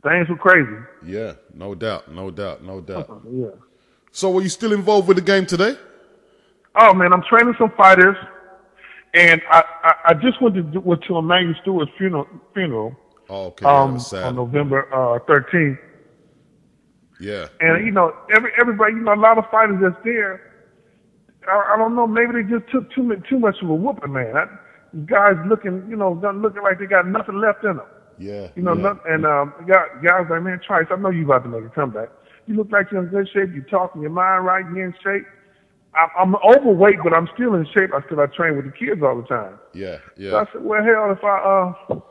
things were crazy. Yeah, no doubt, no doubt, no doubt. Yeah. So were you still involved with the game today? Oh man, I'm training some fighters, and I just went to a Manny Steward's funeral. Oh, okay, yeah, that was sad. On November 13th. Yeah. And everybody, a lot of fighters that's there. I don't know, maybe they just took too much of a whooping, man. Guys looking, looking like they got nothing left in them. Yeah. Guys like, man, Trice, I know you about to make a comeback. You look like you're in good shape. You're talking your mind right. You're in shape. I'm overweight, but I'm still in shape. I train with the kids all the time. Yeah, yeah. So I said, well, hell,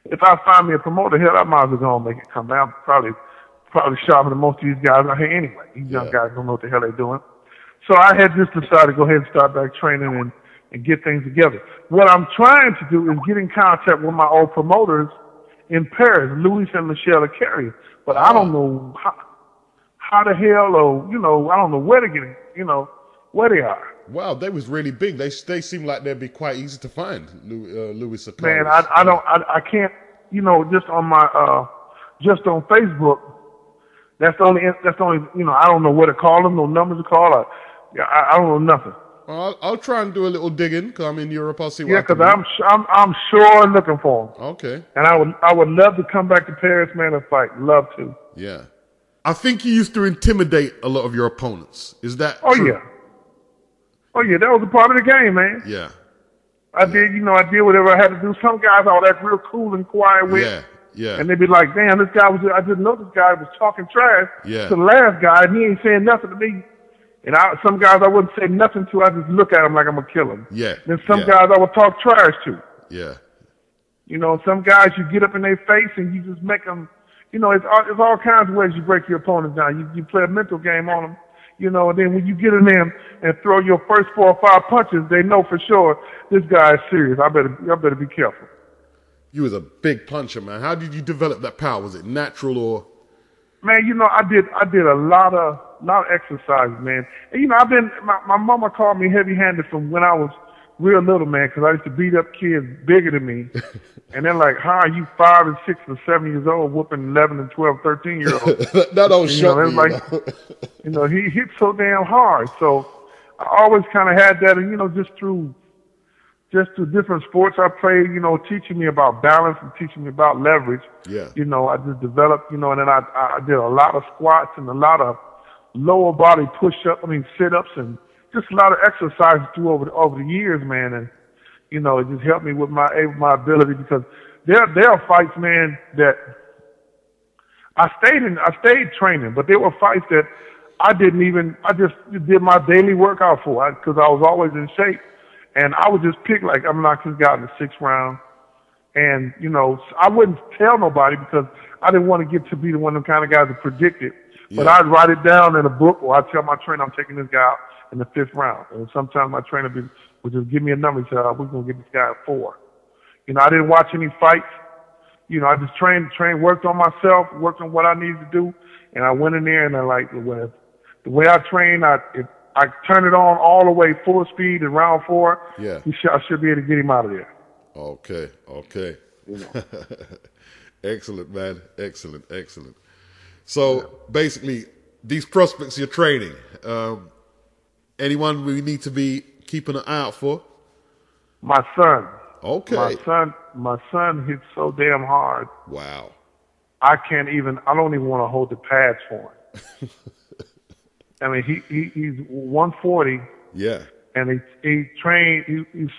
if I find me a promoter, hell, I might as well go and make it come down. Probably sharper than most of these guys out here anyway. These young guys don't know what the hell they're doing. So I had just decided to go ahead and start back training and get things together. What I'm trying to do is get in contact with my old promoters in Paris, Louis and Michelle Carey. But I don't know how the hell, or I don't know where to get, where they are. Wow, they was really big. They seem like they'd be quite easy to find. Louis Sakari. Man, I can't, just on my just on Facebook. That's the only I don't know where to call them, no numbers to call. I don't know nothing. Well, I'll try and do a little digging because I'm in Europe. I'll see what. Yeah, because I'm sure looking for them. Okay. And I would love to come back to Paris, man, and fight. Love to. Yeah. I think you used to intimidate a lot of your opponents. Is that true? Yeah. Oh yeah, that was a part of the game, man. Yeah. I did whatever I had to do. Some guys I was like real cool and quiet with. Yeah. Yeah. And they'd be like, damn, I didn't know this guy was talking trash to the last guy, and he ain't saying nothing to me. And some guys I wouldn't say nothing to. I just look at him like I'm going to kill him. Yeah. Then some guys I would talk trash to. Yeah. Some guys you get up in their face and you just make them, it's all kinds of ways you break your opponents down. You play a mental game on them, and then when you get in there and throw your first 4 or 5 punches, they know for sure this guy is serious. I better be careful. You was a big puncher, man. How did you develop that power? Was it natural or? Man, I did a lot of exercise, man. And, my mama called me heavy-handed from when I was real little, man, because I used to beat up kids bigger than me. And they're like, how are you 5 and 6 and 7 years old whooping 11 and 12, 13-year-olds? That don't show me. Like, he hit so damn hard. So I always kind of had that, and, just through different sports I played, teaching me about balance and teaching me about leverage. Yeah. I just developed, and then I did a lot of squats and a lot of lower body sit-ups and just a lot of exercises over the years, man. And, it just helped me with my ability because there are fights, man, that I stayed training, but there were fights that I just did my daily workout for because I was always in shape. And I would just pick, like, I'm not just got in the 6th round. And, I wouldn't tell nobody because I didn't want to get to be the one of the kind of guys that predict it. Yeah. But I'd write it down in a book, or I'd tell my trainer I'm taking this guy out in the 5th round. And sometimes my trainer would just give me a number and say, we're going to get this guy at 4. I didn't watch any fights. I just trained, worked on myself, worked on what I needed to do. And I went in there and the way I trained, I turned it on all the way full speed in round 4. Yeah. I should be able to get him out of there. Okay. Excellent, man. Excellent. So basically, these prospects you're training, anyone we need to be keeping an eye out for? My son. Okay. My son hits so damn hard. Wow. I don't even want to hold the pads for him. I mean, he's 140. Yeah. And he's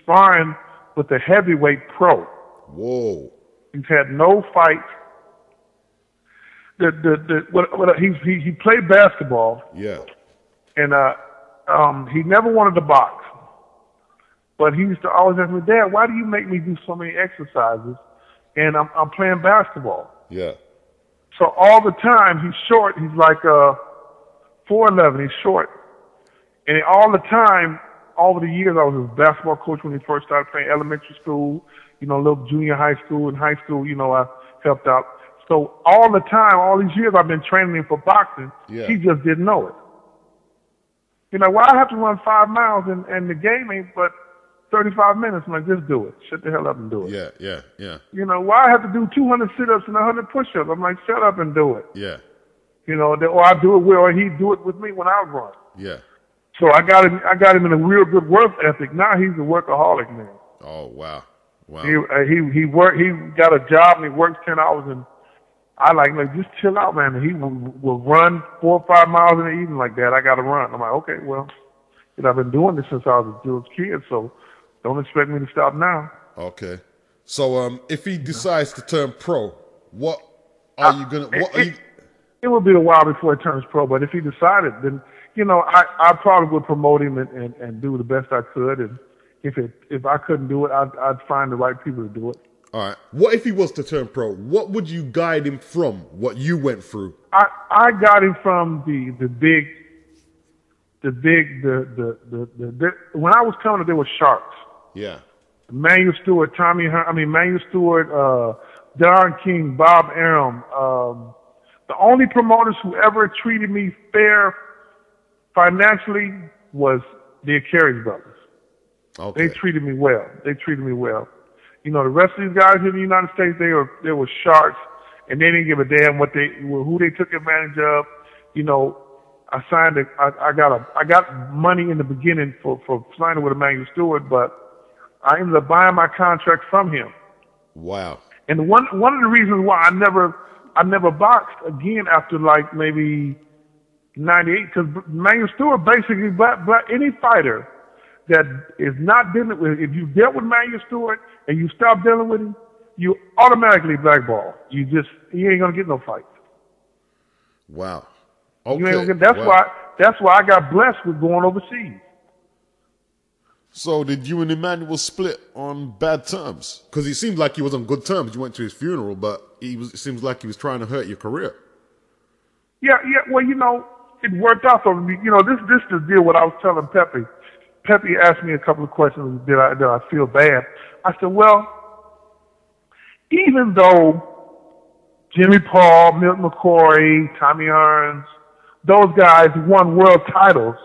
sparring with a heavyweight pro. Whoa. He's had no fight. He played basketball. Yeah. And he never wanted to box. But he used to always ask me, Dad, why do you make me do so many exercises? And I'm playing basketball. Yeah. So all the time, he's short. He's like 4'11", he's short. And all the time, over the years, I was his basketball coach when he first started playing elementary school, little junior high school. In high school, I helped out. So all the time, all these years, I've been training him for boxing. Yeah. He just didn't know it. Well, I have to run 5 miles and the game ain't but 35 minutes. I'm like, just do it. Shut the hell up and do it. Yeah, yeah, yeah. You know, why I have to do 200 sit-ups and 100 push-ups? I'm like, shut up and do it. Yeah. You know, or I do it with, or he do it with me when I run. Yeah. So I got him in a real good work ethic. Now he's a workaholic, man. Oh, wow. Wow. He got a job and he works 10 hours, and I like just chill out, man. And he will run 4 or 5 miles in the evening like that. I got to run. I'm like, okay, well, I've been doing this since I was a kid, so don't expect me to stop now. Okay. So if he decides to turn pro, what are you gonna? It would be a while before he turns pro, but if he decided, then you know I probably would promote him and do the best I could, and if I couldn't do it, I'd find the right people to do it. All right. What if he was to turn pro? What would you guide him from? What you went through? I got him from the when I was coming up, there were sharks. Yeah. Manny Steward, Manny Steward, Don King, Bob Arum. The only promoters who ever treated me fair financially was the Carey brothers. Okay. They treated me well. You know, the rest of these guys in the United States, they were sharks, and they didn't give a damn who they took advantage of. You know, I got money in the beginning for signing with Manny Steward, but I ended up buying my contract from him. Wow. And one of the reasons why I never boxed again after like maybe 98, because Manny Steward basically, any fighter that is not dealing with, if you dealt with Manny Steward and you stop dealing with him, you automatically blackball. He ain't gonna get no fights. Wow. Okay. You ain't gonna get, that's why I got blessed with going overseas. So did you and Emmanuel split on bad terms? Because it seemed like he was on good terms. You went to his funeral, but it seems like he was trying to hurt your career. Yeah. Well, you know, it worked out for me. You know, this is the deal. What I was telling Pepe. Pepe asked me a couple of questions. Did I feel bad? I said, well, even though Jimmy Paul, Milton McCoy, Tommy Hearns, those guys won world titles,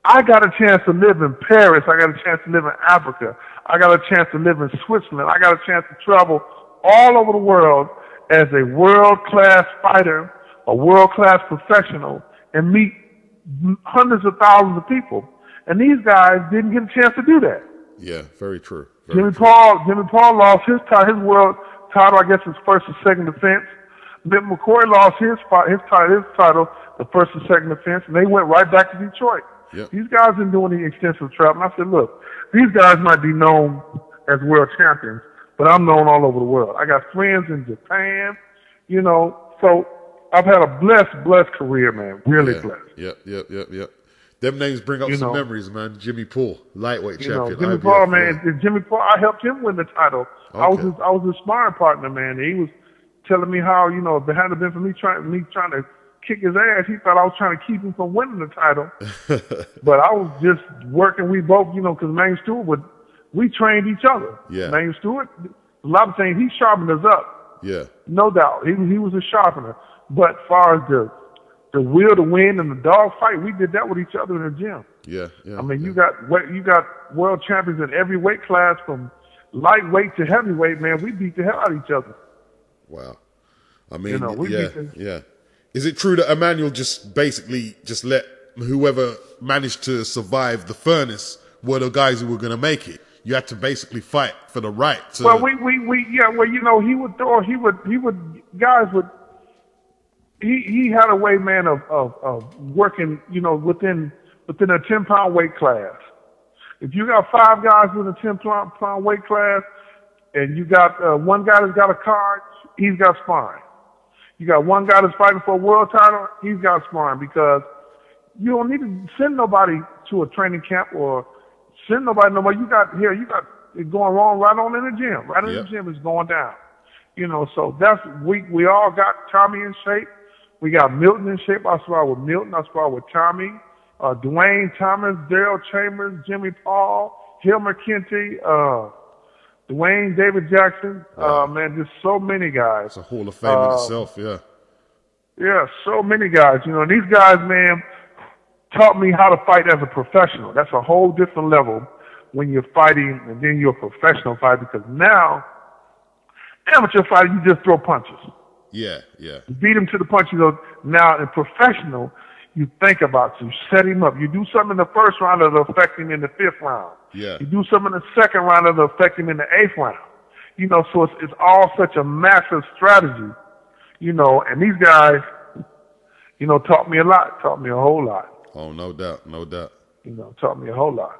I got a chance to live in Paris. I got a chance to live in Africa. I got a chance to live in Switzerland. I got a chance to travel all over the world as a world-class fighter, a world-class professional, and meet hundreds of thousands of people. And these guys didn't get a chance to do that. Yeah, very true. Jimmy Paul lost his world title, I guess his first or second defense. Mick McCoy lost his title, the first or second defense, and they went right back to Detroit. Yep. These guys didn't do any extensive travel. And I said, look, these guys might be known as world champions, but I'm known all over the world. I got friends in Japan, you know, so I've had a blessed career, man. Really blessed. Yep. Them names bring up some memories, man. Jimmy Paul, lightweight champion. Jimmy Paul, man. Jimmy Paul, I helped him win the title. Okay. I was his sparring partner, man. He was telling me how, you know, if it hadn't been for me trying to kick his ass, he thought I was trying to keep him from winning the title. But I was just working. We both, you know, because Manny Steward we trained each other. Yeah. Manny Steward, a lot of things, he sharpened us up. Yeah. No doubt. He was a sharpener. But as far as the will to win and the dog fight, we did that with each other in the gym. Yeah. I mean, you got world champions in every weight class from lightweight to heavyweight, man. We beat the hell out of each other. Wow. I mean, yeah. Is it true that Emmanuel just basically just let whoever managed to survive the furnace were the guys who were going to make it? You had to basically fight for the right to... Well, you know, he had a way, man, of working, you know, within a 10-pound weight class. If you got 5 guys in a 10-pound weight class, and you got one guy that's got a card, he's got sparring. You got one guy that's fighting for a world title, he's got sparring, because you don't need to send nobody to a training camp or send nobody. You got it going wrong right on in the gym. Right in the gym is going down. You know, so we all got Tommy in shape. We got Milton in shape. I spar with Milton. I spar with Tommy, Dwayne Thomas, Daryl Chambers, Jimmy Paul, Hill McKenty, Dwayne, David Jackson. Man, just so many guys. It's a Hall of Fame in itself, yeah. Yeah, so many guys. You know, these guys, man, taught me how to fight as a professional. That's a whole different level when you're fighting and then you're a professional fighter, because now, amateur fighter, you just throw punches. Yeah, yeah. You beat him to the punch. You know, now in professional, you think about you set him up. You do something in the first round that'll affect him in the 5th round. Yeah. You do something in the 2nd round that'll affect him in the 8th round. You know, so it's all such a massive strategy. You know, and these guys, you know, taught me a lot. Taught me a whole lot. Oh, no doubt, no doubt. You know, taught me a whole lot.